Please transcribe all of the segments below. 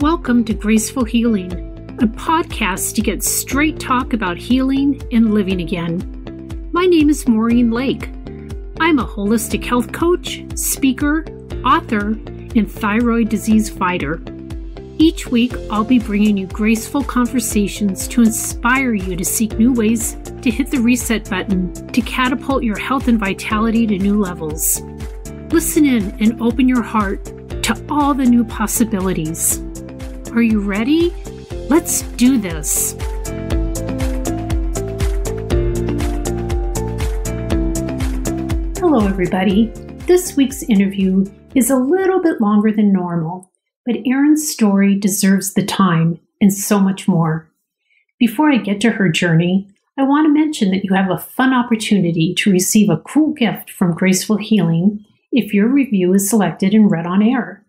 Welcome to Graceful Healing, a podcast to get straight talk about healing and living again. My name is Maureen Lake. I'm a holistic health coach, speaker, author, and thyroid disease fighter. Each week, I'll be bringing you graceful conversations to inspire you to seek new ways to hit the reset button to catapult your health and vitality to new levels. Listen in and open your heart to all the new possibilities. Are you ready? Let's do this. Hello, everybody. This week's interview is a little bit longer than normal, but Erin's story deserves the time and so much more. Before I get to her journey, I want to mention that you have a fun opportunity to receive a cool gift from Graceful Healing if your review is selected and read on air.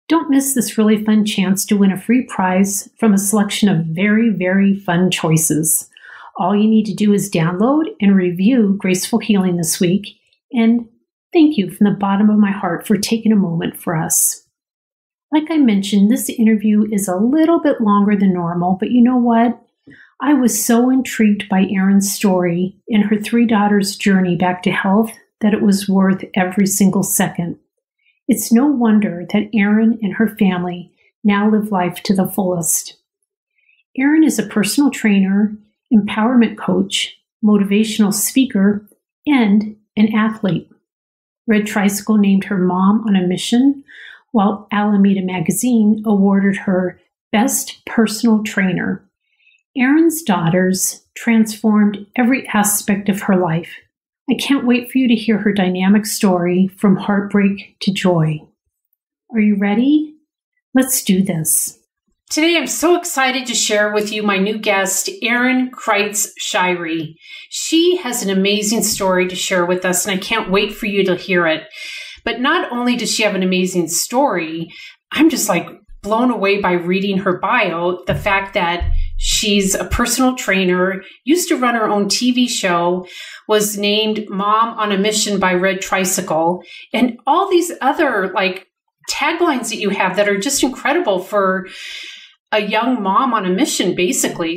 Don't miss this really fun chance to win a free prize from a selection of very, very fun choices. All you need to do is download and review Graceful Healing this week, and thank you from the bottom of my heart for taking a moment for us. Like I mentioned, this interview is a little bit longer than normal, but you know what? I was so intrigued by Erin's story and her three daughters' journey back to health that it was worth every single second. It's no wonder that Erin and her family now live life to the fullest. Erin is a personal trainer, empowerment coach, motivational speaker, and an athlete. Red Tricycle named her Mom on a Mission, while Alameda Magazine awarded her Best Personal Trainer. Erin's daughters transformed every aspect of her life. I can't wait for you to hear her dynamic story from heartbreak to joy. Are you ready? Let's do this. Today, I'm so excited to share with you my new guest, Erin Kreitz Shirey. She has an amazing story to share with us, and I can't wait for you to hear it. But not only does she have an amazing story, I'm just blown away by reading her bio, the fact that she's a personal trainer, used to run her own TV show, was named Mom on a Mission by Red Tricycle, and all these other taglines that you have that are just incredible for a young mom on a mission, basically.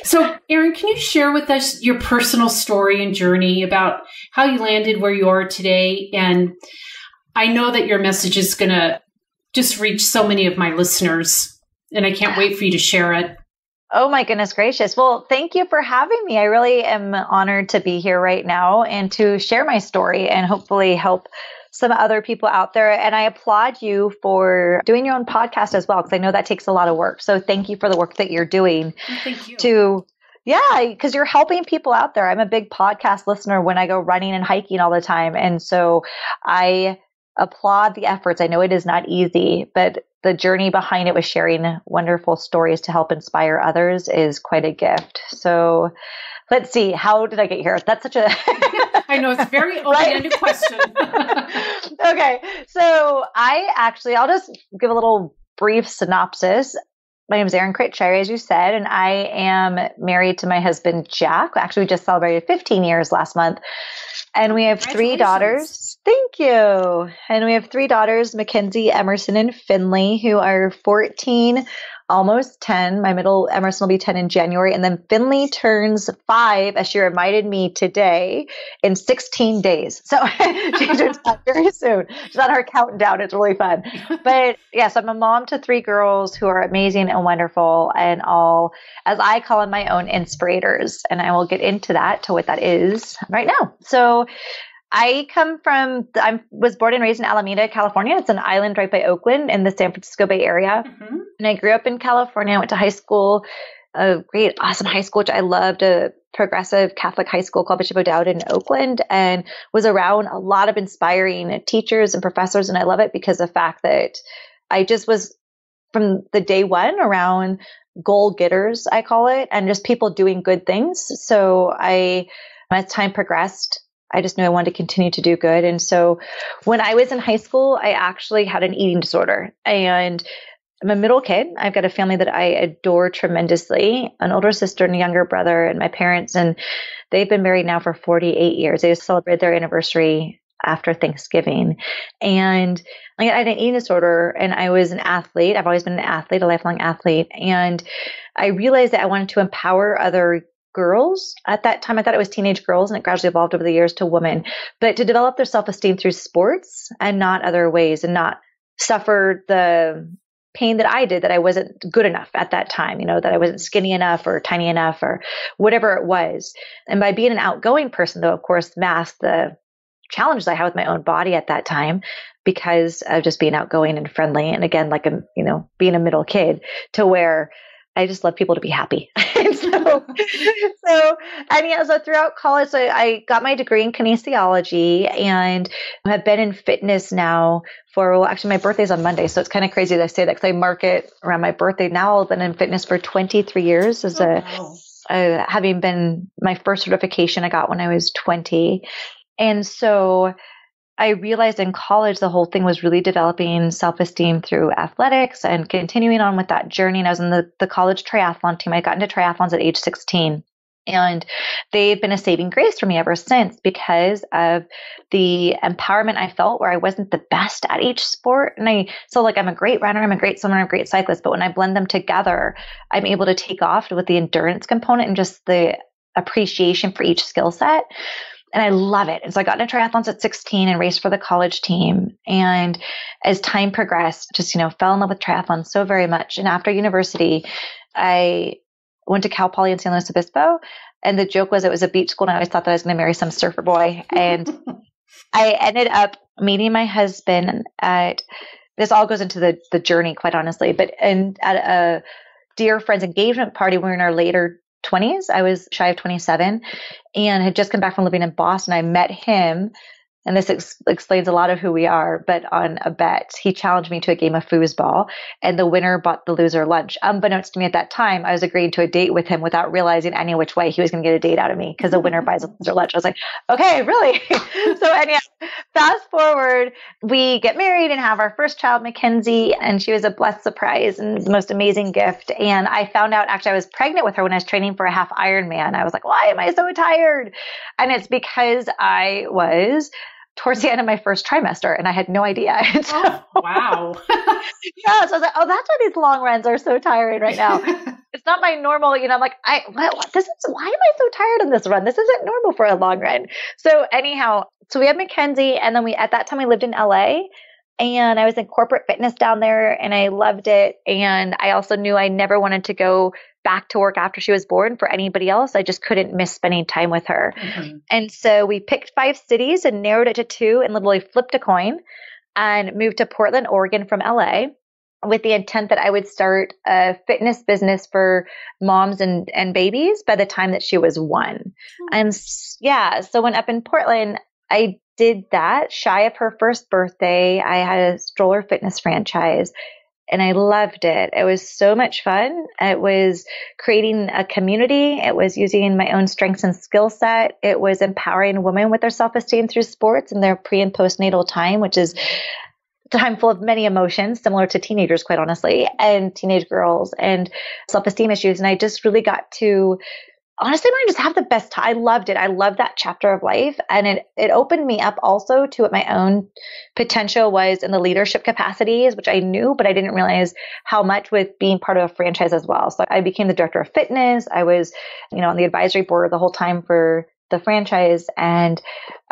So, Erin, can you share with us your personal story and journey about how you landed where you are today? And I know that your message is going to just reach so many of my listeners, and I can't wait for you to share it. Oh my goodness gracious. Well, thank you for having me. I really am honored to be here right now and to share my story and hopefully help some other people out there. And I applaud you for doing your own podcast as well, because I know that takes a lot of work. So thank you for the work that you're doing. Thank you. Because you're helping people out there. I'm a big podcast listener when I go running and hiking all the time. And so I applaud the efforts. I know it is not easy, but the journey behind it with sharing wonderful stories to help inspire others is quite a gift. So let's see, how did I get here? That's such a... I know, it's a very open-ended question. Okay. So I'll just give a little brief synopsis. My name is Erin Kreitz, as you said, and I am married to my husband, Jack. Actually, we just celebrated 15 years last month. And we have three daughters. Thank you. And we have three daughters, Mackenzie, Emerson, and Finley, who are 14, almost 10. My middle, Emerson, will be 10 in January. And then Finley turns 5, as she reminded me today, in 16 days. So she turns 5 very soon. She's on her countdown. It's really fun. But yes, I'm a mom to 3 girls who are amazing and wonderful and all, as I call them, my own inspirators. And I will get into that, to what that is right now. So I was born and raised in Alameda, California. It's an island right by Oakland in the San Francisco Bay Area. Mm-hmm. And I grew up in California. I went to high school, a great, awesome high school, which I loved, a progressive Catholic high school called Bishop O'Dowd in Oakland, and was around a lot of inspiring teachers and professors. And I love it because of the fact that I just was, from the day one, around goal getters, I call it, and just people doing good things. So as time progressed, I just knew I wanted to continue to do good. And so when I was in high school, I actually had an eating disorder, and I'm a middle kid. I've got a family that I adore tremendously, an older sister and a younger brother, and my parents, and they've been married now for 48 years. They just celebrated their anniversary after Thanksgiving. And I had an eating disorder, and I was an athlete. I've always been an athlete, a lifelong athlete. And I realized that I wanted to empower other girls. At that time, I thought it was teenage girls, and it gradually evolved over the years to women, but to develop their self-esteem through sports and not other ways, and not suffer the pain that I did, that I wasn't good enough at that time, that I wasn't skinny enough or tiny enough or whatever it was. And by being an outgoing person, though, of course, masked the challenges I had with my own body at that time, because of just being outgoing and friendly. And again, like, being a middle kid, to where I just love people to be happy. And so throughout college, so I got my degree in kinesiology and have been in fitness now actually my birthday's on Monday. So it's kind of crazy that I say that, because I mark it around my birthday. Now I've been in fitness for 23 years having been my first certification I got when I was 20. And so I realized in college, the whole thing was really developing self-esteem through athletics and continuing on with that journey. And I was in the college triathlon team. I got into triathlons at age 16. And they've been a saving grace for me ever since, because of the empowerment I felt, where I wasn't the best at each sport. And I'm a great runner, I'm a great swimmer, I'm a great cyclist. But when I blend them together, I'm able to take off with the endurance component and just the appreciation for each skill set. And I love it. And so I got into triathlons at 16 and raced for the college team. And as time progressed, just, fell in love with triathlon so very much. And after university, I went to Cal Poly in San Luis Obispo. And the joke was, it was a beach school, and I always thought that I was going to marry some surfer boy. And I ended up meeting my husband this all goes into the journey, quite honestly, at a dear friend's engagement party. We were in our later 20s. I was shy of 27 and had just come back from living in Boston. I met him, and this explains a lot of who we are, but on a bet. He challenged me to a game of foosball, and the winner bought the loser lunch. Unbeknownst to me at that time, I was agreeing to a date with him without realizing any which way he was going to get a date out of me, because the winner buys a loser lunch. I was like, okay, really? So anyhow, fast forward, we get married and have our first child, Mackenzie, and she was a blessed surprise and the most amazing gift. And I found out, actually, I was pregnant with her when I was training for a half Ironman. I was like, why am I so tired? And it's because I was towards the end of my first trimester, and I had no idea. So, wow. Yeah. So I was like, oh, that's why these long runs are so tiring right now. It's not my normal, I'm like, why am I so tired on this run? This isn't normal for a long run. So anyhow, so we had Mackenzie, and then at that time we lived in LA, and I was in corporate fitness down there, and I loved it. And I also knew I never wanted to go back to work after she was born for anybody else. I just couldn't miss spending time with her. Mm-hmm. And so we picked 5 cities and narrowed it to 2, and literally flipped a coin and moved to Portland, Oregon from LA, with the intent that I would start a fitness business for moms and babies by the time that she was 1. Mm-hmm. And so when up in Portland, I did that. Shy of her first birthday, I had a stroller fitness franchise, and I loved it. It was so much fun. It was creating a community. It was using my own strengths and skill set. It was empowering women with their self-esteem through sports and their pre- and postnatal time, which is a time full of many emotions, similar to teenagers, quite honestly, and teenage girls, and self-esteem issues. And I just really got to, honestly, I just have the best time. I loved it. I loved that chapter of life. And it opened me up also to what my own potential was in the leadership capacities, which I knew, but I didn't realize how much with being part of a franchise as well. So I became the director of fitness. I was, on the advisory board the whole time for the franchise. And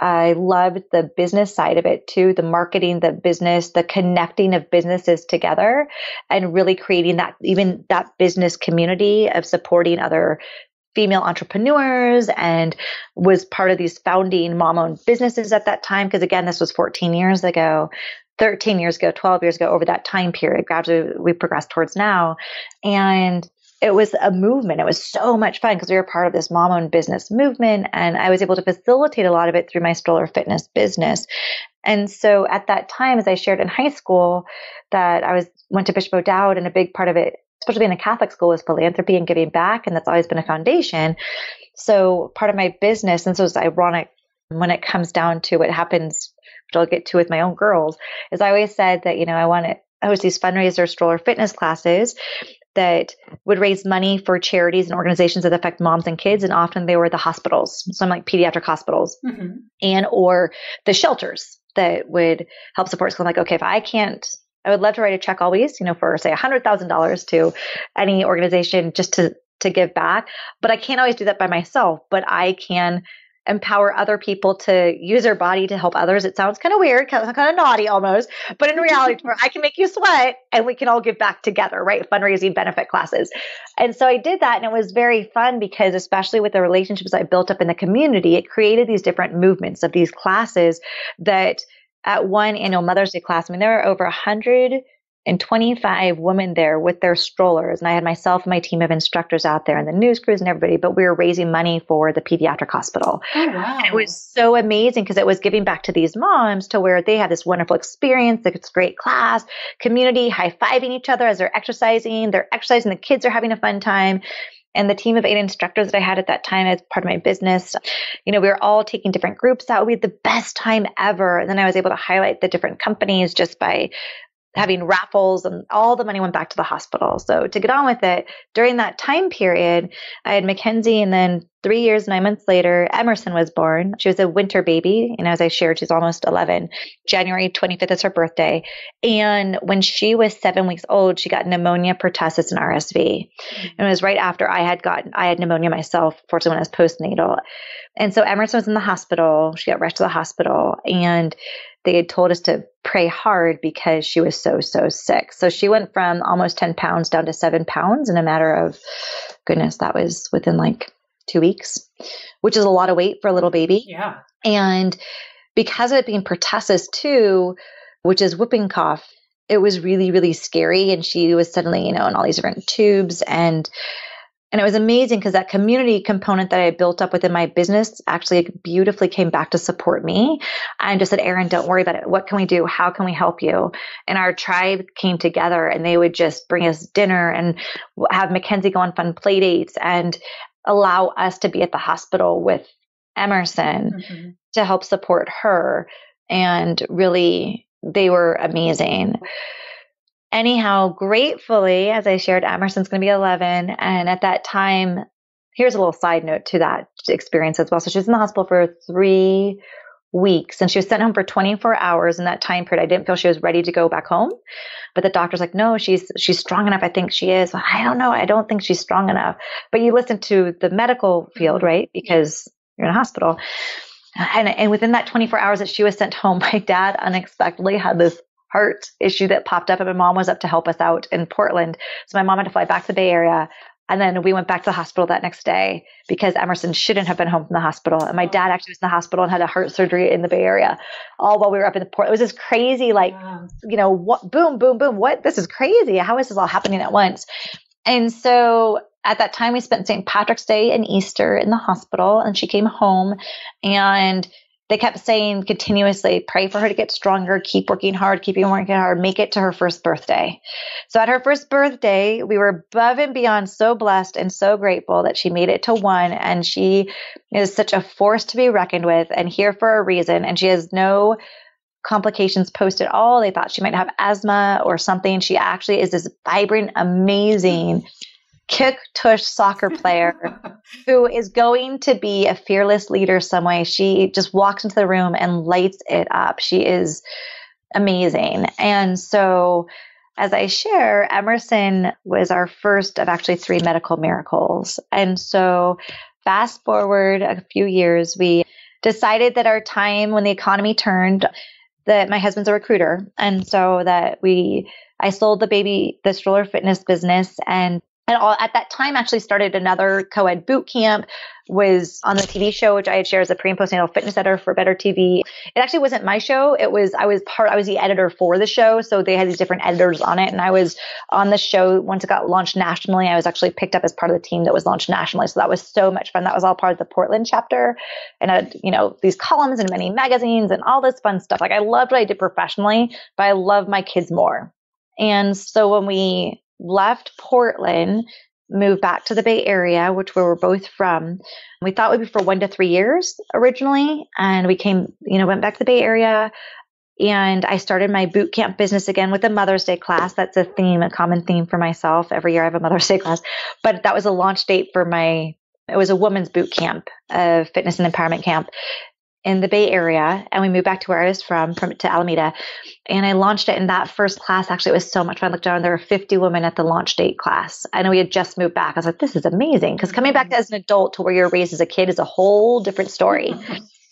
I loved the business side of it too, the marketing, the business, the connecting of businesses together, and really creating that business community of supporting other female entrepreneurs, and was part of these founding mom-owned businesses at that time. Because again, this was 14 years ago, 13 years ago, 12 years ago, over that time period. Gradually, we progressed towards now. And it was a movement. It was so much fun because we were part of this mom-owned business movement. And I was able to facilitate a lot of it through my stroller fitness business. And so at that time, as I shared in high school, that went to Bishop O'Dowd, and a big part of it, especially in a Catholic school, is philanthropy and giving back. And that's always been a foundation. So part of my business, and so it's ironic when it comes down to what happens, which I'll get to with my own girls, is I always said that, I want to host these fundraiser stroller fitness classes. that would raise money for charities and organizations that affect moms and kids. And often they were the hospitals, some like pediatric hospitals and or the shelters that would help support. So I'm like, okay, if I can't, I would love to write a check always, for say $100,000 to any organization just to give back. But I can't always do that by myself, but I can empower other people to use their body to help others. It sounds kind of weird, kind of naughty almost, but in reality, I can make you sweat and we can all give back together, right? Fundraising benefit classes. And so I did that, and it was very fun because especially with the relationships I built up in the community, it created these different movements of these classes that at one annual Mother's Day class, there were over 125 women there with their strollers. And I had myself and my team of instructors out there and the news crews and everybody, but we were raising money for the pediatric hospital. Oh, wow. And it was so amazing because it was giving back to these moms to where they had this wonderful experience. It's a great class, community, high-fiving each other as they're exercising. The kids are having a fun time. And the team of 8 instructors that I had at that time as part of my business, we were all taking different groups out. We had the best time ever. And then I was able to highlight the different companies just by having raffles, and all the money went back to the hospital. So to get on with it, during that time period, I had Mackenzie, and then 3 years, 9 months later, Emerson was born. She was a winter baby. And as I shared, she's almost 11. January 25th is her birthday. And when she was 7 weeks old, she got pneumonia, pertussis, and RSV. And it was right after I had pneumonia myself, fortunately when I was postnatal. And so Emerson was in the hospital. She got rushed to the hospital, and they had told us to pray hard because she was so, so sick. So she went from almost 10 pounds down to 7 pounds in a matter of, goodness, that was within like 2 weeks, which is a lot of weight for a little baby. Yeah. And because of it being pertussis too, which is whooping cough, it was really, really scary. And she was suddenly, in all these different tubes, and it was amazing because that community component that I built up within my business actually beautifully came back to support me and just said, Erin, don't worry about it. What can we do? How can we help you? And our tribe came together, and they would just bring us dinner and have Mackenzie go on fun play dates and allow us to be at the hospital with Emerson to help support her. And really, they were amazing. Anyhow, gratefully, as I shared, Emerson's going to be 11. And at that time, here's a little side note to that experience as well. So she was in the hospital for 3 weeks, and she was sent home for 24 hours in that time period. I didn't feel she was ready to go back home. But the doctor's like, no, she's strong enough. I think she is. I don't know. I don't think she's strong enough. But you listen to the medical field, right? Because you're in a hospital. And within that 24 hours that she was sent home, my dad unexpectedly had this heart issue that popped up, and my mom was up to help us out in Portland. So my mom had to fly back to the Bay Area. And then we went back to the hospital that next day because Emerson shouldn't have been home from the hospital. And my dad actually was in the hospital and had a heart surgery in the Bay Area, all while we were up in Portland. It was just crazy, what, boom, boom, boom. What? This is crazy. How is this all happening at once? And so at that time, we spent St. Patrick's Day and Easter in the hospital, and she came home, and they kept saying continuously, pray for her to get stronger, keep working hard, make it to her first birthday. So at her first birthday, we were above and beyond so blessed and so grateful that she made it to 1. And she is such a force to be reckoned with and here for a reason. And she has no complications post at all. They thought she might have asthma or something. She actually is this vibrant, amazing kick tush soccer player who is going to be a fearless leader some way. She just walks into the room and lights it up. She is amazing. And so as I share, Emerson was our first of actually 3 medical miracles. And so fast forward a few years, we decided that our time when the economy turned, that my husband's a recruiter. And so that I sold the stroller fitness business, and at that time actually started another co-ed boot camp, was on the TV show, which I had shared as a pre and postnatal fitness editor for Better TV. It actually wasn't my show. I was the editor for the show. So they had these different editors on it. And I was on the show once it got launched nationally. I was actually picked up as part of the team that was launched nationally. So that was so much fun. That was all part of the Portland chapter, and I had, these columns in many magazines and all this fun stuff. Like I loved what I did professionally, but I love my kids more. And so when we left Portland, moved back to the Bay Area, which we were both from, we thought it would be for 1 to 3 years originally. And we went back to the Bay Area. And I started my boot camp business again with a Mother's Day class. That's a theme, a common theme for myself. Every year I have a Mother's Day class. But that was a launch date for it was a women's boot camp, a fitness and empowerment camp in the Bay Area. And we moved back to where I was from to Alameda. And I launched it in that first class. Actually, it was so much fun. I looked down, there were 50 women at the launch date class. I know we had just moved back. I was like, this is amazing. Because coming back as an adult to where you're raised as a kid is a whole different story.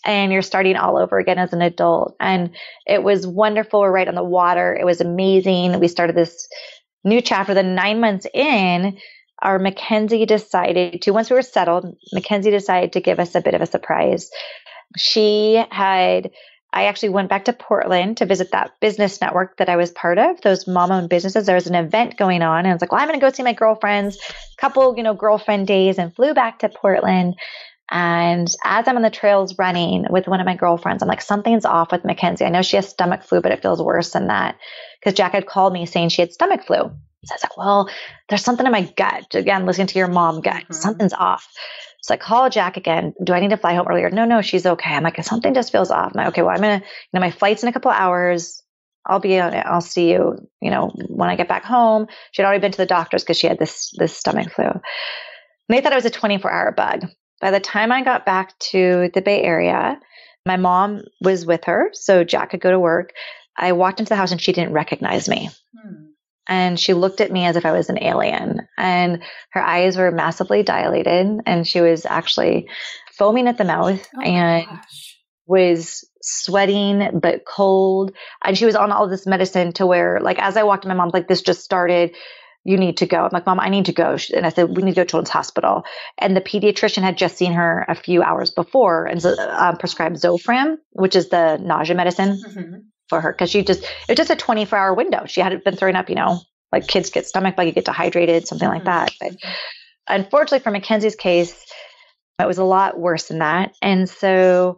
And you're starting all over again as an adult. And it was wonderful. We're right on the water. It was amazing. We started this new chapter. Then 9 months in, our Mackenzie decided to, once we were settled, Mackenzie decided to give us a bit of a surprise. I actually went back to Portland to visit that business network that I was part of, those mom-owned businesses. There was an event going on, and I was like, well, I'm going to go see my girlfriends, couple, girlfriend days, and flew back to Portland. And as I'm on the trails running with one of my girlfriends, I'm like, something's off with Mackenzie. I know she has stomach flu, but it feels worse than that. Because Jack had called me saying she had stomach flu. So I was like, well, there's something in my gut. Again, listening to your mom gut, something's off. So I call Jack again. Do I need to fly home earlier? No, she's okay. I'm like, something just feels off. I'm like, okay, well, I'm going to, my flight's in a couple of hours. I'll see you, when I get back home. She had already been to the doctors because she had this stomach flu. And they thought it was a 24-hour bug. By the time I got back to the Bay Area, my mom was with her, so Jack could go to work. I walked into the house and she didn't recognize me. And she looked at me as if I was an alien. And her eyes were massively dilated. And she was actually foaming at the mouth was sweating but cold. And she was on all this medicine to where, as I walked in, my mom's like, this just started. You need to go. I'm like, Mom, I need to go. And I said, we need to go to Children's Hospital. And the pediatrician had just seen her a few hours before and prescribed Zofran, which is the nausea medicine for her. Because it was just a 24-hour window. She hadn't been throwing up, like kids get stomach bug, you get dehydrated, something like that. But unfortunately for Mackenzie's case, it was a lot worse than that. And so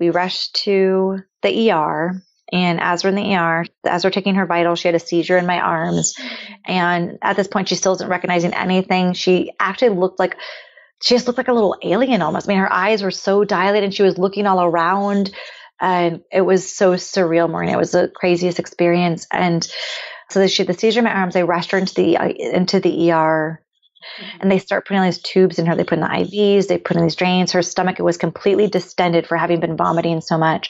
we rushed to the ER. And as we're in the ER, as we're taking her vitals, she had a seizure in my arms. And at this point, she still isn't recognizing anything. She actually looked like a little alien almost. I mean, her eyes were so dilated and she was looking all around. And it was so surreal, Maureen. It was the craziest experience. And so she had the seizure in my arms. They rushed her into the ER. And they start putting all these tubes in her. They put in the IVs. They put in these drains. Her stomach was completely distended for having been vomiting so much.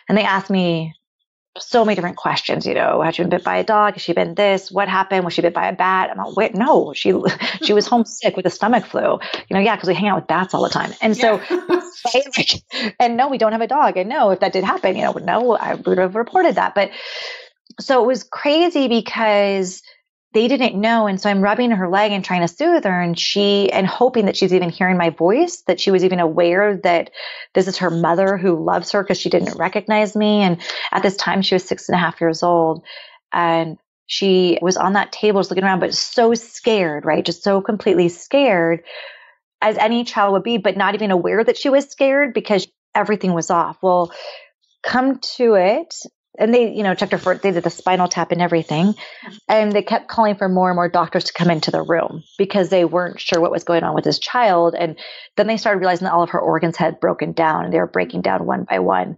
And they asked me so many different questions, had she been bit by a dog? Has she been this? What happened? Was she bit by a bat? I'm like, wait, no, she was homesick with a stomach flu. Because we hang out with bats all the time. And so, and no, we don't have a dog. And no, if that did happen, no, I would have reported that. But so it was crazy because they didn't know. And so I'm rubbing her leg and trying to soothe her and hoping that she's even hearing my voice, that she was even aware that this is her mother who loves her because she didn't recognize me. And at this time she was 6.5 years old and she was on that table just looking around, but so scared, right? Just so completely scared as any child would be, but not even aware that she was scared because everything was off. Well, come to it. And they, checked her they did the spinal tap and everything. And they kept calling for more and more doctors to come into the room because they weren't sure what was going on with this child. And then they started realizing that all of her organs had broken down and they were breaking down one by one.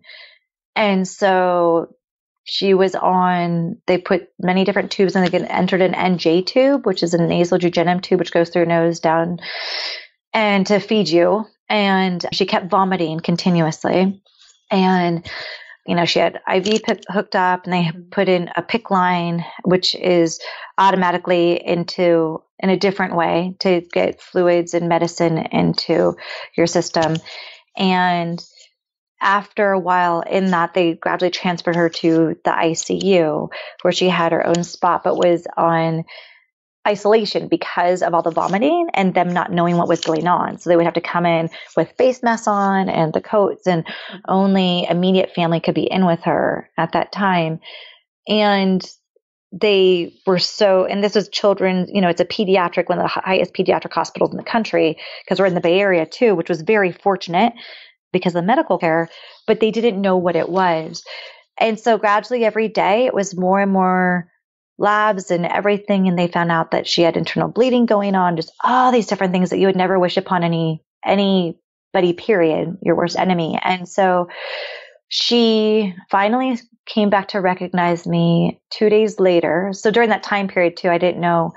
And so she was they put many different tubes and they entered an NJ tube, which is a nasal jejunum tube, which goes through your nose down and to feed you. And she kept vomiting continuously. And she had IV hooked up and they put in a PICC line, which is automatically in a different way to get fluids and medicine into your system. And after a while in that, they gradually transferred her to the ICU where she had her own spot, but was on isolation because of all the vomiting and them not knowing what was going on. So they would have to come in with face masks on and the coats, and only immediate family could be in with her at that time. And they were and this was children, it's a pediatric, one of the highest pediatric hospitals in the country because we're in the Bay Area too, which was very fortunate because of the medical care, but they didn't know what it was. And so gradually every day it was more and more labs and everything. And they found out that she had internal bleeding going on, just all these different things that you would never wish upon anybody, period, your worst enemy. And so she finally came back to recognize me 2 days later. So during that time period too, I didn't know,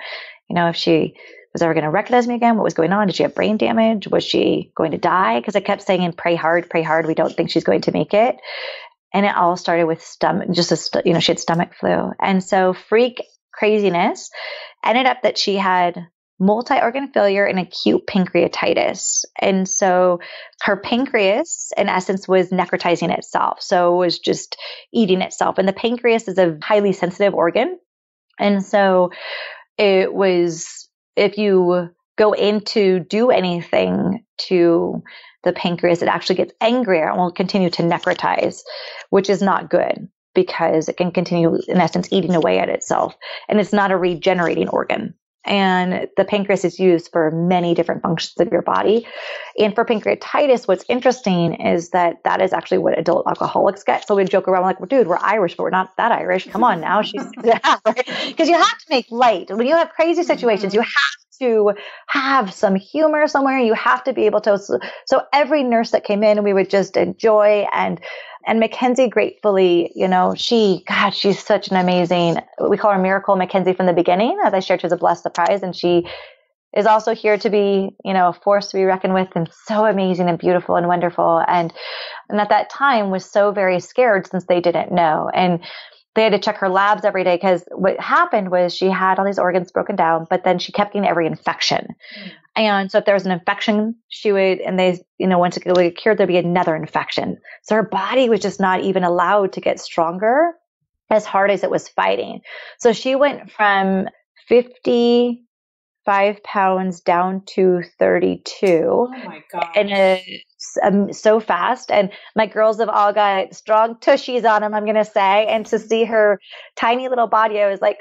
if she was ever going to recognize me again. What was going on? Did she have brain damage? Was she going to die? Because I kept saying, pray hard, pray hard. We don't think she's going to make it. And it all started with stomach, she had stomach flu. And so freak craziness ended up that she had multi-organ failure and acute pancreatitis. And so her pancreas, in essence, was necrotizing itself. So it was just eating itself. And the pancreas is a highly sensitive organ. And so it was, if you go in to do anything to the pancreas, it actually gets angrier and will continue to necrotize, which is not good because it can continue, in essence, eating away at itself. And it's not a regenerating organ. And the pancreas is used for many different functions of your body. And for pancreatitis, what's interesting is that is actually what adult alcoholics get. So we joke around like, well, dude, we're Irish, but we're not that Irish. Come on now. She's right? Because you have to make light. When you have crazy situations, you have to have some humor somewhere. You have to be able to. So every nurse that came in, we would just enjoy. And Mackenzie, gratefully, she's such an amazing, we call her Miracle Mackenzie from the beginning. As I shared, she was a blessed surprise. And she is also here to be, a force to be reckoned with, and so amazing and beautiful and wonderful. And at that time was so very scared since they didn't know. And they had to check her labs every day because what happened was she had all these organs broken down, but then she kept getting every infection. And so if there was an infection, she would, and they, once it would get cured, there'd be another infection. So her body was just not even allowed to get stronger as hard as it was fighting. So she went from 55 pounds down to 32. Oh my God. And so fast. And my girls have all got strong tushies on them, I'm going to say. And to see her tiny little body, I was like,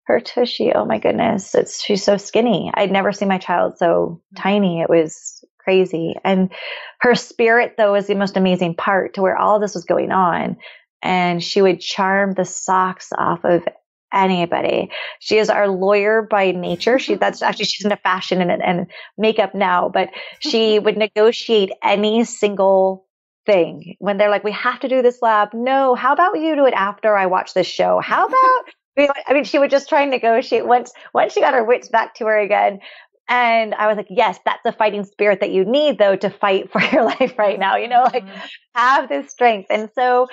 her tushy, oh my goodness, she's so skinny. I'd never seen my child so tiny. It was crazy. And her spirit, though, was the most amazing part to where all this was going on. And she would charm the socks off of anybody. She is our lawyer by nature. She's into fashion and makeup now, but she would negotiate any single thing when they're like, we have to do this lab. No, how about you do it after I watch this show? How about, she would just try and negotiate once she got her wits back to her again. And I was like, yes, that's the fighting spirit that you need though, to fight for your life right now, have this strength. And so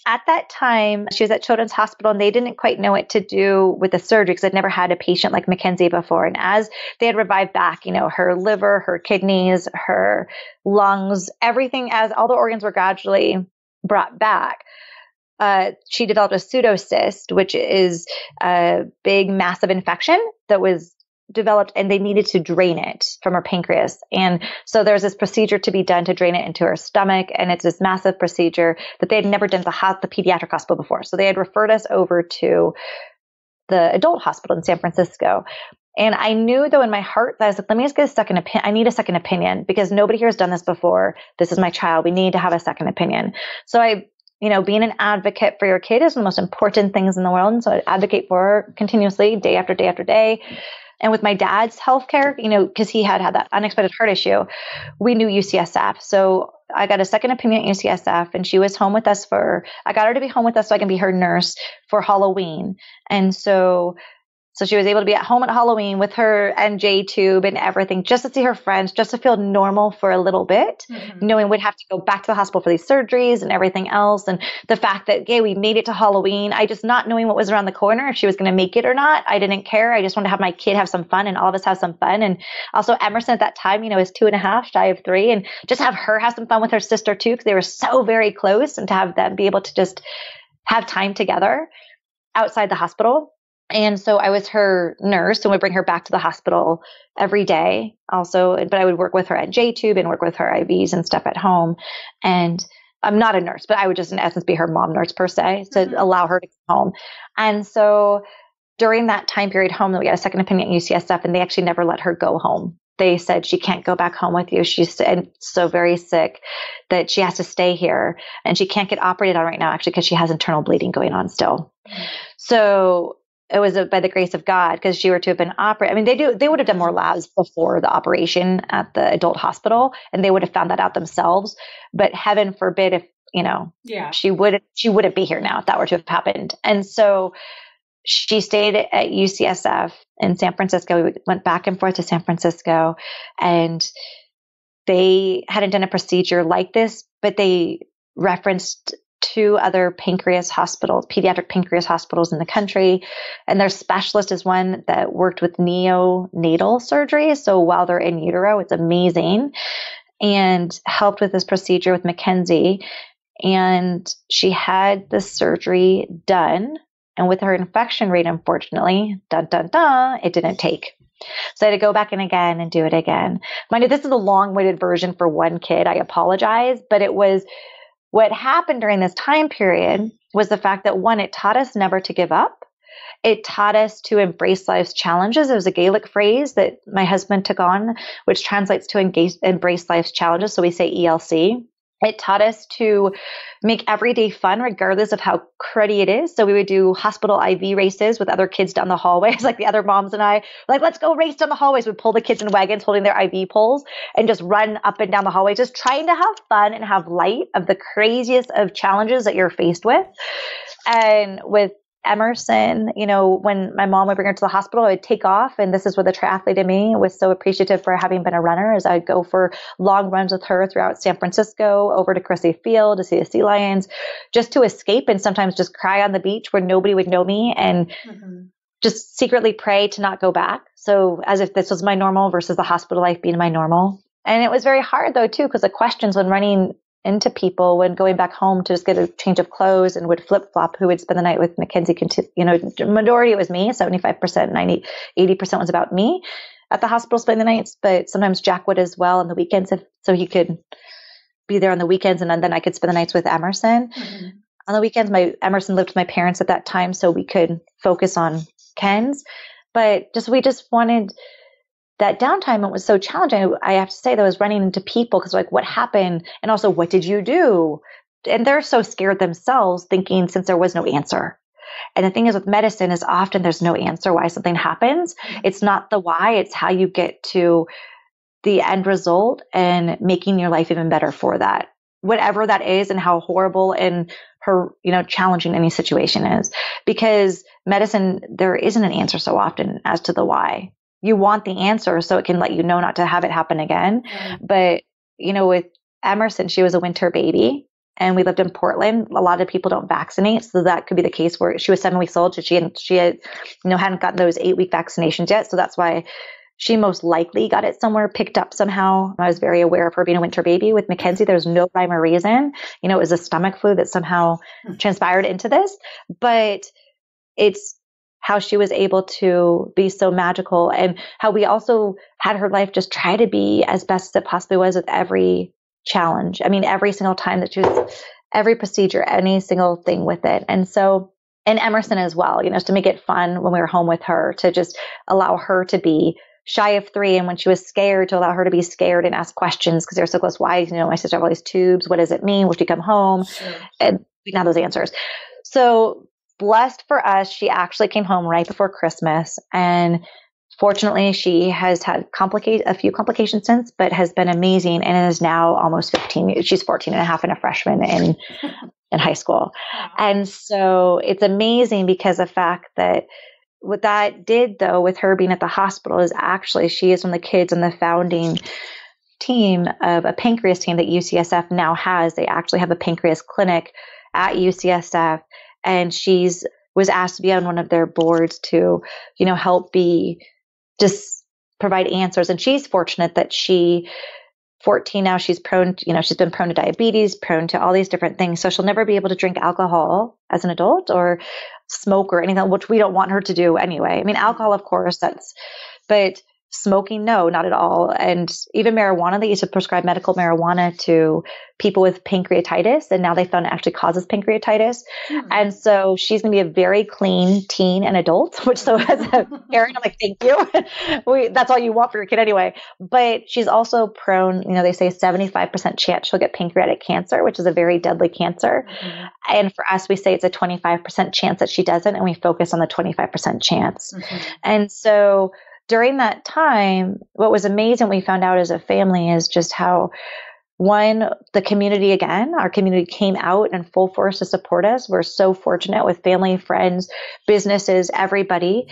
at that time, she was at Children's Hospital and they didn't quite know what to do with the surgery because I'd never had a patient like Mackenzie before. And as they had revived back, her liver, her kidneys, her lungs, everything, as all the organs were gradually brought back, she developed a pseudocyst, which is a big, massive infection that was developed, and they needed to drain it from her pancreas. And so there's this procedure to be done to drain it into her stomach. And it's this massive procedure that they had never done at the pediatric hospital before. So they had referred us over to the adult hospital in San Francisco. And I knew though in my heart that I was like, let me just get a second opinion. I need a second opinion because nobody here has done this before. This is my child. We need to have a second opinion. So being an advocate for your kid is one of the most important things in the world. And so I advocate for her continuously, day after day after day. And with my dad's healthcare, because he had that unexpected heart issue, we knew UCSF. So I got a second opinion at UCSF, and she was home with us I got her to be home with us so I can be her nurse for Halloween. And so she was able to be at home at Halloween with her NJ tube and everything, just to see her friends, just to feel normal for a little bit, knowing we'd have to go back to the hospital for these surgeries and everything else. And the fact that, we made it to Halloween, I just not knowing what was around the corner, if she was going to make it or not, I didn't care. I just wanted to have my kid have some fun and all of us have some fun. And also Emerson at that time, is 2.5, shy of 3, and just have her have some fun with her sister too, because they were so very close, and to have them be able to just have time together outside the hospital. And so I was her nurse and would bring her back to the hospital every day also. But I would work with her at J-tube and work with her IVs and stuff at home. And I'm not a nurse, but I would just in essence be her mom nurse per se to allow her to come home. And so during that time period home, we got a second opinion at UCSF, and they actually never let her go home. They said she can't go back home with you. She's so very sick that she has to stay here, and she can't get operated on right now actually because she has internal bleeding going on still. So it was by the grace of God, because she were to have been operated. I mean, they would have done more labs before the operation at the adult hospital, and they would have found that out themselves. But heaven forbid if, she wouldn't be here now if that were to have happened. And so she stayed at UCSF in San Francisco. We went back and forth to San Francisco, and they hadn't done a procedure like this, but they referenced 2 other pancreas hospitals, pediatric pancreas hospitals in the country. And their specialist is one that worked with neonatal surgery. So while they're in utero, it's amazing, and helped with this procedure with Mackenzie. And she had the surgery done. And with her infection rate, unfortunately, it didn't take. So I had to go back in again and do it again. Mind you, this is a long-winded version for one kid. I apologize. But it was what happened during this time period was the fact that, one, it taught us never to give up. It taught us to embrace life's challenges. It was a Gaelic phrase that my husband took on, which translates to embrace life's challenges. So we say ELC. It taught us to make every day fun, regardless of how cruddy it is. So we would do hospital IV races with other kids down the hallways, like the other moms and I, like, let's go race down the hallways. We'd pull the kids in wagons holding their IV poles and just run up and down the hallways, just trying to have fun and have light of the craziest of challenges that you're faced with. And with Emerson, when my mom would bring her to the hospital, I would take off. And this is where the triathlete in me was so appreciative for having been a runner, as I'd go for long runs with her throughout San Francisco, over to Crissy Field to see the sea lions, just to escape, and sometimes just cry on the beach where nobody would know me, and just secretly pray to not go back. So as if this was my normal versus the hospital life being my normal. And it was very hard though, too, because the questions when running into people, when going back home to just get a change of clothes, and would flip flop who would spend the night with Mackenzie. Majority it was me, 75%, 90, 80% was about me at the hospital spending the nights, but sometimes Jack would as well on the weekends, so he could be there on the weekends, and then I could spend the nights with Emerson. On the weekends, Emerson lived with my parents at that time, so we could focus on Ken's. But we just wanted that downtime. It was so challenging. I have to say that I was running into people because, like, what happened? And also, what did you do? And they're so scared themselves, thinking since there was no answer. And the thing is with medicine is often there's no answer why something happens. It's not the why, it's how you get to the end result and making your life even better for that, whatever that is, and how horrible and challenging any situation is. Because medicine, there isn't an answer so often as to the why. You want the answer so it can let you know not to have it happen again. But, with Emerson, she was a winter baby, and we lived in Portland. A lot of people don't vaccinate. So that could be the case where she was 7 weeks old. So she had, hadn't gotten those 8-week vaccinations yet. So that's why she most likely got it somewhere, picked up somehow. I was very aware of her being a winter baby. With Mackenzie, there's no rhyme or reason. It was a stomach flu that somehow transpired into this. But it's how she was able to be so magical, and how we also had her life just try to be as best as it possibly was with every challenge. I mean, every single time that she was, every procedure, any single thing with it. And so, and Emerson as well, to make it fun when we were home with her, to just allow her to be shy of 3. And when she was scared, to allow her to be scared and ask questions, because they're so close. Why, my sister have all these tubes. What does it mean? Will she come home? Sure. And we didn't have those answers. So blessed for us, she actually came home right before Christmas. And fortunately, she has had a few complications since, but has been amazing, and is now almost 15. She's 14 and a half and a freshman in high school. Wow. And so it's amazing, because the fact that what that did, though, with her being at the hospital, is actually she is one of the kids in the founding team of a pancreas team that UCSF now has. They actually have a pancreas clinic at UCSF. And was asked to be on one of their boards to, help just provide answers. And she's fortunate that 14 now, she's prone, she's been prone to diabetes, prone to all these different things. So she'll never be able to drink alcohol as an adult or smoke or anything, which we don't want her to do anyway. I mean, alcohol, of course, but Smoking, no, not at all. And even marijuana, they used to prescribe medical marijuana to people with pancreatitis. And now they found it actually causes pancreatitis. And so she's going to be a very clean teen and adult, which so as a parent, I'm like, thank you. That's all you want for your kid anyway. But she's also prone, they say 75% chance she'll get pancreatic cancer, which is a very deadly cancer. And for us, we say it's a 25% chance that she doesn't. And we focus on the 25% chance. And so during that time, what was amazing we found out as a family is just how, one, the community, again, our community came out in full force to support us. We're so fortunate with family, friends, businesses, everybody.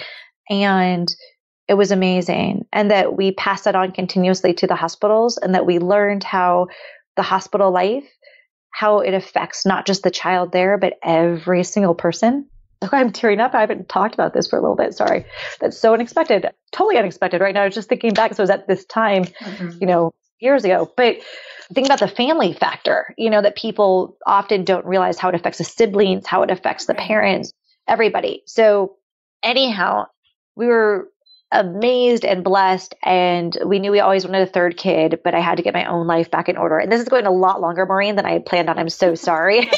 And it was amazing. And that we passed that on continuously to the hospitals, and that we learned how the hospital life, how it affects not just the child there, but every single person. I'm tearing up. I haven't talked about this for a little bit. Sorry. That's so unexpected. Totally unexpected right now. I was just thinking back. So it was at this time, years ago. But think about the family factor, that people often don't realize how it affects the siblings, how it affects the parents, everybody. So anyhow, we were amazed and blessed. And we knew we always wanted a third kid, but I had to get my own life back in order. And this is going a lot longer, Maureen, than I had planned on. I'm so sorry.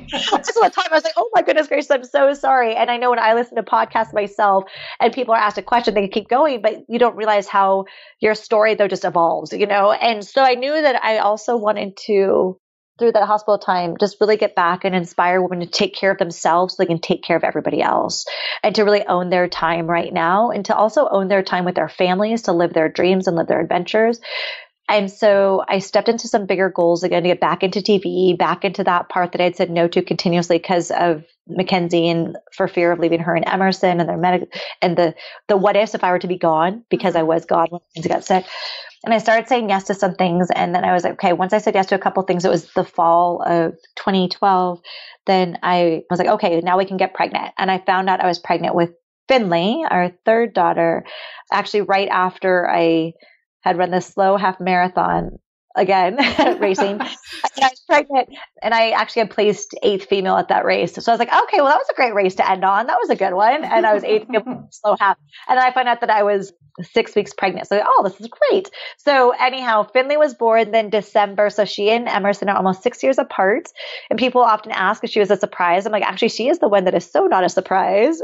Just one time I was like, oh my goodness gracious, I'm so sorry. And I know when I listen to podcasts myself and people are asked a question, they keep going, but you don't realize how your story though just evolves, And so I knew that I also wanted to, through that hospital time, just really get back and inspire women to take care of themselves so they can take care of everybody else, and to really own their time right now, and to also own their time with their families, to live their dreams and live their adventures. And so I stepped into some bigger goals again to get back into TV, back into that part that I'd said no to continuously because of Mackenzie and for fear of leaving her and Emerson and their and the what ifs if I were to be gone, because I was gone when Mackenzie got sick. And I started saying yes to some things. And then I was like, okay, once I said yes to a couple of things, it was the fall of 2012. Then I was like, okay, now we can get pregnant. And I found out I was pregnant with Finley, our third daughter, actually right after I had run this slow half marathon again, racing. And I was pregnant, and I actually had placed 8th female at that race. So I was like, okay, well, that was a great race to end on. That was a good one. And I was 8th female, slow half. And then I found out that I was 6 weeks pregnant. So, oh, this is great. So anyhow, Finley was born then December. So she and Emerson are almost 6 years apart. And people often ask if she was a surprise. I'm like, actually, she is the one that is so not a surprise.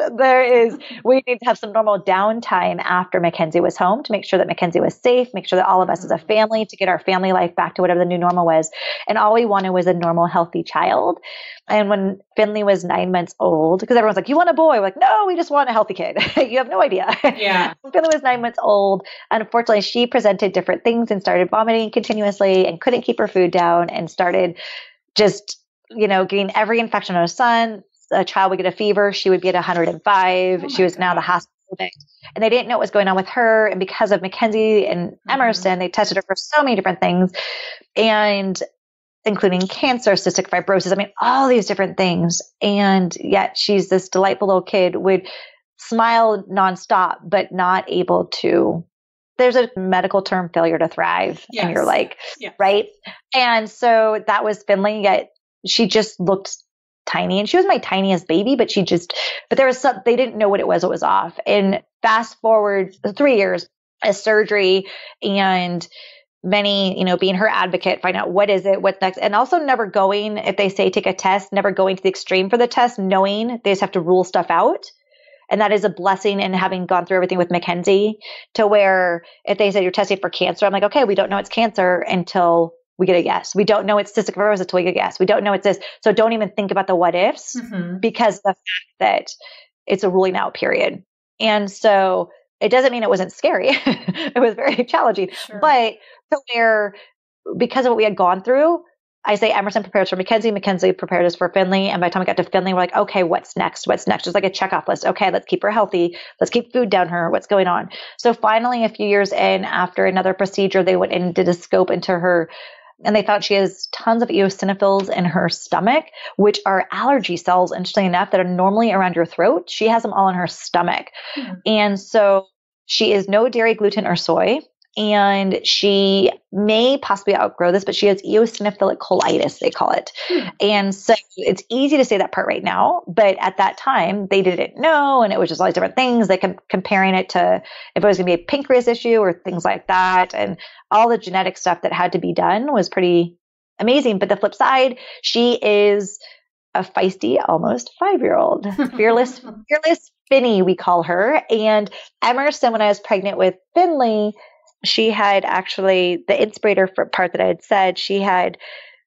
We need to have some normal downtime after Mackenzie was home to make sure that Mackenzie was safe, make sure that all of us as a family, to get our family life back to whatever the new normal was. And all we wanted was a normal, healthy child. And when Finley was 9 months old, because everyone's like, you want a boy? We're like, no, we just want a healthy kid. You have no idea. Yeah. Finley was 9 months old. Unfortunately, she presented different things and started vomiting continuously and couldn't keep her food down and started just, getting every infection on her son. A child would get a fever. She would be at 105. She was now the hospital. And they didn't know what was going on with her. And because of Mackenzie and Emerson, they tested her for so many different things, and including cancer, cystic fibrosis. I mean, all these different things. And yet she's this delightful little kid, would smile nonstop, but not able to. There's a medical term, failure to thrive. Yes. And you're like, right. And so that was Finley, yet she just looked tiny, and she was my tiniest baby, but there was they didn't know what it was off. And fast forward 3 years, a surgery, and many, being her advocate, find out what is it, what's next. And also never going, if they say take a test, never going to the extreme for the test, knowing they just have to rule stuff out. And that is a blessing in having gone through everything with Mackenzie, to where if they say you're testing for cancer, I'm like, okay, we don't know it's cancer until we get a yes. We don't know it's cystic fibrosis until we get a yes. We don't know it's this. So don't even think about the what ifs, because of the fact that it's a ruling out period. And so it doesn't mean it wasn't scary. It was very challenging, but to where, because of what we had gone through, I say Emerson prepared us for Mackenzie. Mackenzie prepared us for Finley. And by the time we got to Finley, we're like, okay, what's next? What's next? Just like a checkoff list. Okay, let's keep her healthy. Let's keep food down her. What's going on? So finally, a few years in, after another procedure, they went in and did a scope into her, and they found she has tons of eosinophils in her stomach, which are allergy cells, interestingly enough, that are normally around your throat. She has them all in her stomach. And so she is no dairy, gluten, or soy. and she may possibly outgrow this, but she has eosinophilic colitis, they call it. And so it's easy to say that part right now, but at that time they didn't know. And it was just all these different things. They kept comparing it to if it was going to be a pancreas issue or things like that. And all the genetic stuff that had to be done was pretty amazing. But the flip side, she is a feisty, almost 5-year-old, fearless Finny, we call her. And Emerson, when I was pregnant with Finley, she had actually, the Inspirator part that I had said, she had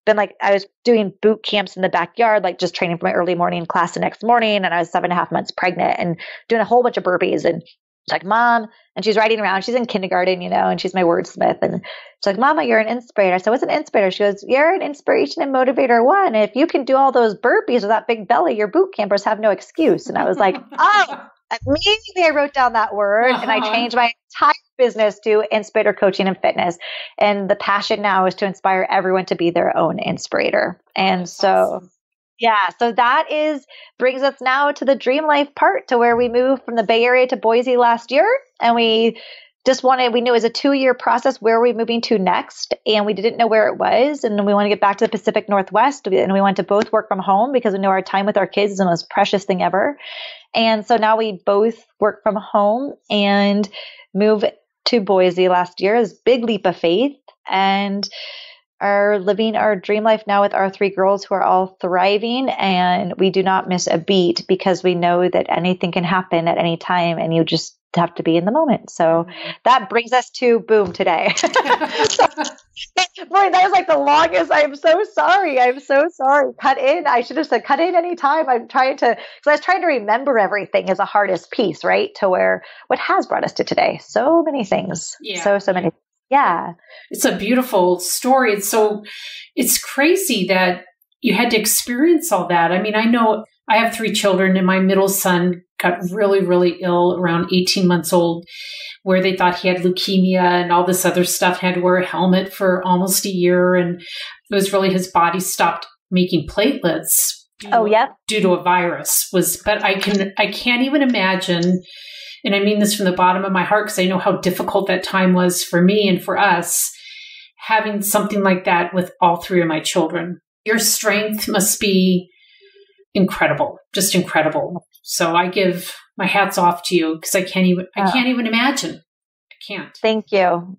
been like, I was doing boot camps in the backyard, like just training for my early morning class the next morning. And I was 7.5 months pregnant and doing a whole bunch of burpees. And she's like, Mom, and she's riding around. She's in kindergarten, and she's my wordsmith. And she's like, Mama, you're an inspirator. So what's an inspirator? She goes, you're an inspiration and motivator one. And if you can do all those burpees with that big belly, your boot campers have no excuse. And I was like, oh, immediately I wrote down that word and I changed my entire business to Inspirator Coaching and Fitness. And the passion now is to inspire everyone to be their own inspirator. And so, awesome. Yeah, so that brings us now to the dream life part, to where we moved from the Bay Area to Boise last year. And we knew it was a 2-year process. Where are we moving to next? And we didn't know where it was. And we want to get back to the Pacific Northwest. And we want to both work from home because we know our time with our kids is the most precious thing ever. And so now we both work from home and move to Boise last year. Is a big leap of faith, and are living our dream life now with our 3 girls who are all thriving, and we do not miss a beat because we know that anything can happen at any time and you just have to be in the moment. So that brings us to boom today. Boy, that was like the longest. I'm so sorry. Cut in. I should have said cut in anytime. Because I was trying to remember everything is the hardest piece, right? To where what has brought us to today. So many things. Yeah. So many. Yeah. It's a beautiful story. It's crazy that you had to experience all that. I mean, I know I have 3 children, and my middle son got really, really ill around 18 months old, where they thought he had leukemia and all this other stuff, had to wear a helmet for almost a year. And it was really his body stopped making platelets due to a virus. But I can't even imagine, and I mean this from the bottom of my heart because I know how difficult that time was for me and for us, having something like that with all 3 of my children. Your strength must be incredible, just incredible. So I give my hats off to you because I can't even imagine. I can't. Thank you.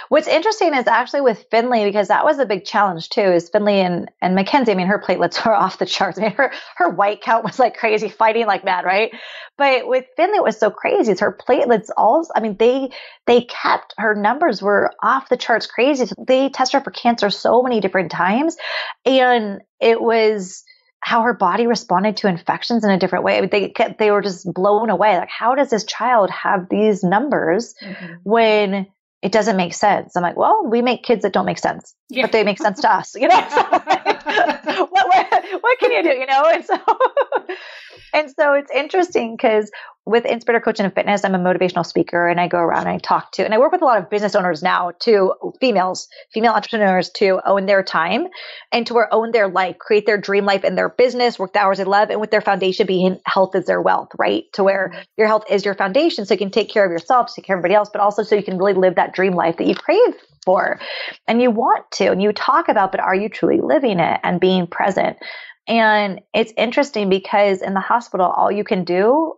What's interesting is actually with Finley, because that was a big challenge too, is Finley and Mackenzie. I mean, her platelets are off the charts. I mean, her white count was like crazy, fighting like mad, right? But with Finley, it was so crazy. It's her platelets they kept, her numbers were off the charts crazy. They tested her for cancer so many different times. And it was how her body responded to infections in a different way. I mean, they were just blown away. Like, how does this child have these numbers when it doesn't make sense? I'm like, well, we make kids that don't make sense, but they make sense to us, what can you do, And so it's interesting because with Inspirator Coaching and Fitness, I'm a motivational speaker, and I go around and I talk to, and I work with a lot of business owners now too, female entrepreneurs to own their time and to own their life, create their dream life in their business, work the hours they love, and with their foundation being health is their wealth, right? To where your health is your foundation, so you can take care of yourself, take care of everybody else, but also so you can really live that dream life that you crave for and you want to, and you talk about, but are you truly living it and being present? And it's interesting because in the hospital, all you can do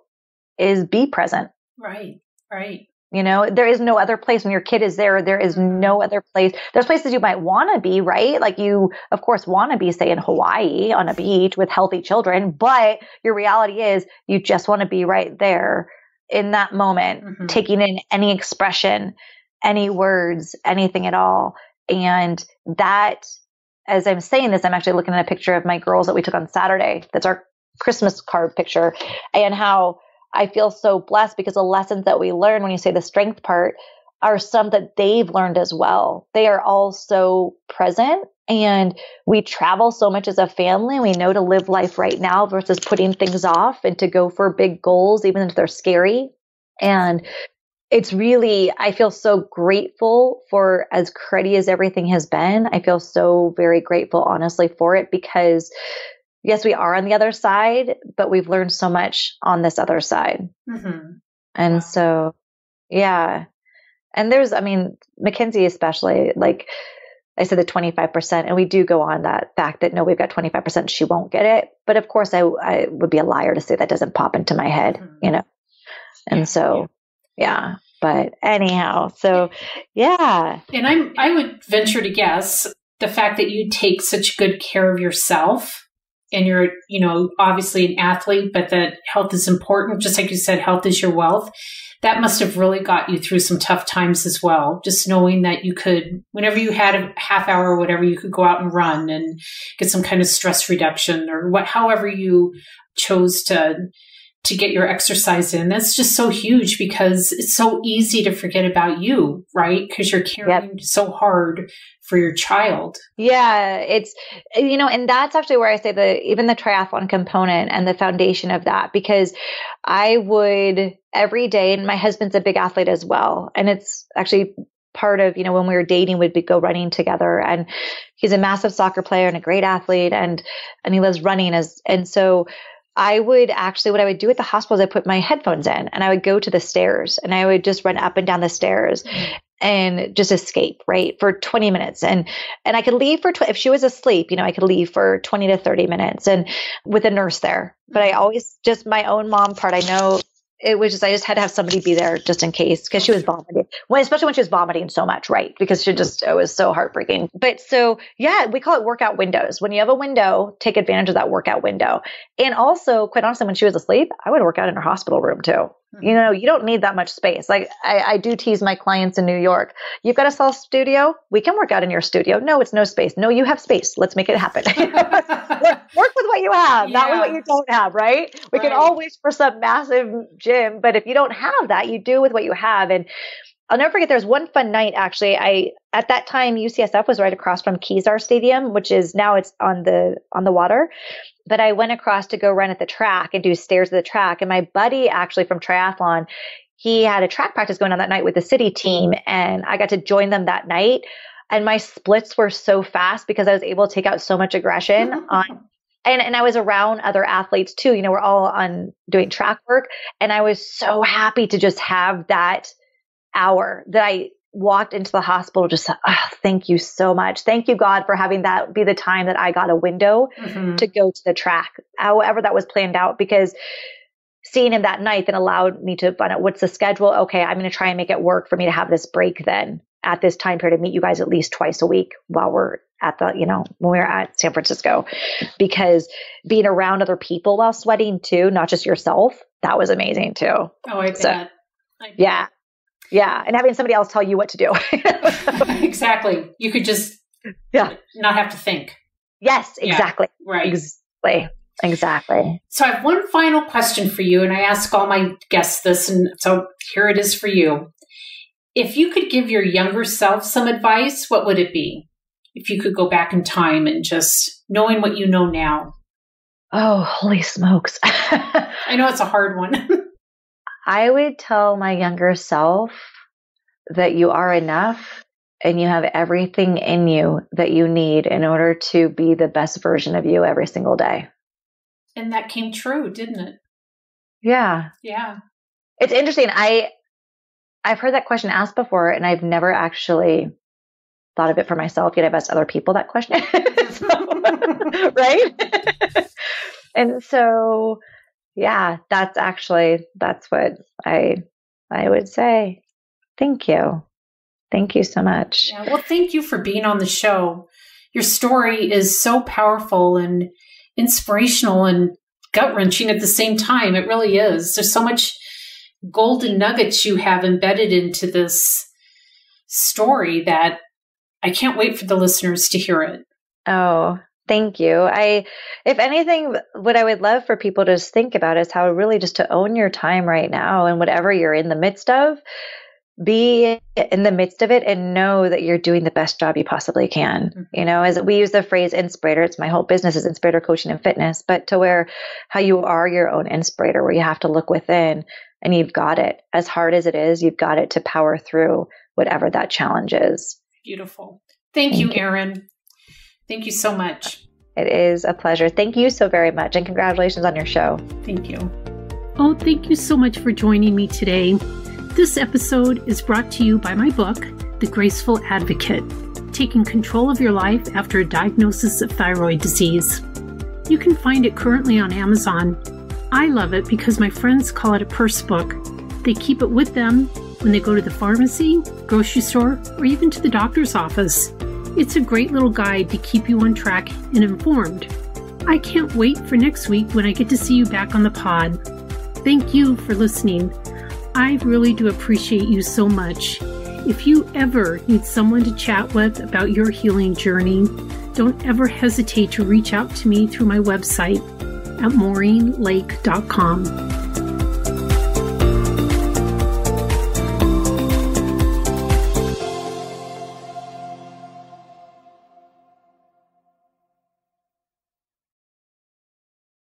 is be present. Right. There is no other place when your kid is there. There is no other place. There's places you might want to be, right? Like you, of course, want to be, say, in Hawaii on a beach with healthy children, but your reality is you just want to be right there in that moment, taking in any expression, any words, anything at all. And that, as I'm saying this, I'm actually looking at a picture of my girls that we took on Saturday. That's our Christmas card picture, and how I feel so blessed because the lessons that we learn when you say the strength part are some that they've learned as well. They are all so present, and we travel so much as a family. We know to live life right now versus putting things off, and to go for big goals, even if they're scary. And it's really, I feel so grateful for, as cruddy as everything has been, I feel so very grateful, honestly, for it, because yes, we are on the other side, but we've learned so much on this other side. And so, yeah. And there's, I mean, McKinsey especially, like I said, the 25%, and we do go on that fact that no, we've got 25%, she won't get it. But of course, I would be a liar to say that doesn't pop into my head, you know? And so, yeah. But anyhow, so yeah. And I would venture to guess the fact that you take such good care of yourself, and you're, you know, obviously an athlete, but that health is important. Just like you said, health is your wealth. That must have really got you through some tough times as well. Just knowing that you could, whenever you had a half hour or whatever, you could go out and run and get some kind of stress reduction or however you chose to get your exercise in. That's just so huge because it's so easy to forget about you, right? Because you're caring so hard for your child. Yeah, it's, you know, and that's actually where I say even the triathlon component and the foundation of that, because I would every day, and my husband's a big athlete as well. And it's actually part of, you know, when we were dating, we'd go running together, and he's a massive soccer player and a great athlete, and he loves running and so I would actually, what I would do at the hospital is I put my headphones in and I would go to the stairs and I would just run up and down the stairs and just escape, right, for 20 minutes. And I could leave if she was asleep, you know, I could leave for 20 to 30 minutes and with a nurse there. But I always, just my own mom part, I know it was just, I just had to have somebody be there just in case, because she was vomiting, especially when she was vomiting so much, right? Because it was so heartbreaking. But so, yeah, we call it workout windows. When you have a window, take advantage of that workout window. And also, quite honestly, when she was asleep, I would work out in her hospital room too. You know, you don't need that much space. Like I do tease my clients in New York. You've got a self studio. We can work out in your studio. No, it's no space. No, you have space. Let's make it happen. Work with what you have, not with what you don't have, right? We can all wish for some massive gym, but if you don't have that, you do with what you have. And I'll never forget, there's one fun night, actually. At that time, UCSF was right across from Kezar Stadium, which is now it's on the water. But I went across to go run at the track and do stairs at the track. And my buddy actually from triathlon, he had a track practice going on that night with the city team. And I got to join them that night. And my splits were so fast because I was able to take out so much aggression and I was around other athletes too. You know, we're all on doing track work. And I was so happy to just have that hour that I walked into the hospital, just thank you so much. Thank you, God, for having that be the time that I got a window to go to the track, however that was planned out, because seeing him that night then allowed me to find out what's the schedule. Okay, I'm going to try and make it work for me to have this break then at this time period to meet you guys at least twice a week while we're at the, you know, when we were at San Francisco, because being around other people while sweating too, not just yourself, that was amazing too. Oh, I bet. Yeah. Yeah. And having somebody else tell you what to do. Exactly. You could just not have to think. Yes, exactly. Yeah, right. Exactly. So I have one final question for you, and I ask all my guests this, and so here it is for you. If you could give your younger self some advice, what would it be? If you could go back in time and just knowing what you know now. Oh, holy smokes. I know it's a hard one. I would tell my younger self that you are enough and you have everything in you that you need in order to be the best version of you every single day. And that came true, didn't it? Yeah. Yeah. It's interesting. I've heard that question asked before, and I've never actually thought of it for myself, yet I've asked other people that question. Right? And so, yeah, that's what I would say. Thank you. Thank you so much. Yeah, well, thank you for being on the show. Your story is so powerful and inspirational and gut-wrenching at the same time. It really is. There's so much golden nuggets you have embedded into this story that I can't wait for the listeners to hear it. Oh, thank you. If anything, what I would love for people to just think about is how really just to own your time right now, and whatever you're in the midst of, be in the midst of it and know that you're doing the best job you possibly can. Mm-hmm. You know, as we use the phrase Inspirator, it's my whole business is Inspirator coaching and fitness, but to where how you are your own Inspirator, where you have to look within and you've got it. As hard as it is, you've got it to power through whatever that challenge is. Beautiful. Thank you, Erin. Thank you so much. It is a pleasure. Thank you so very much. And congratulations on your show. Thank you. Oh, thank you so much for joining me today. This episode is brought to you by my book, The Graceful Advocate, Taking Control of Your Life After a Diagnosis of Thyroid Disease. You can find it currently on Amazon. I love it because my friends call it a purse book. They keep it with them when they go to the pharmacy, grocery store, or even to the doctor's office. It's a great little guide to keep you on track and informed. I can't wait for next week when I get to see you back on the pod. Thank you for listening. I really do appreciate you so much. If you ever need someone to chat with about your healing journey, don't ever hesitate to reach out to me through my website at maureenlake.com.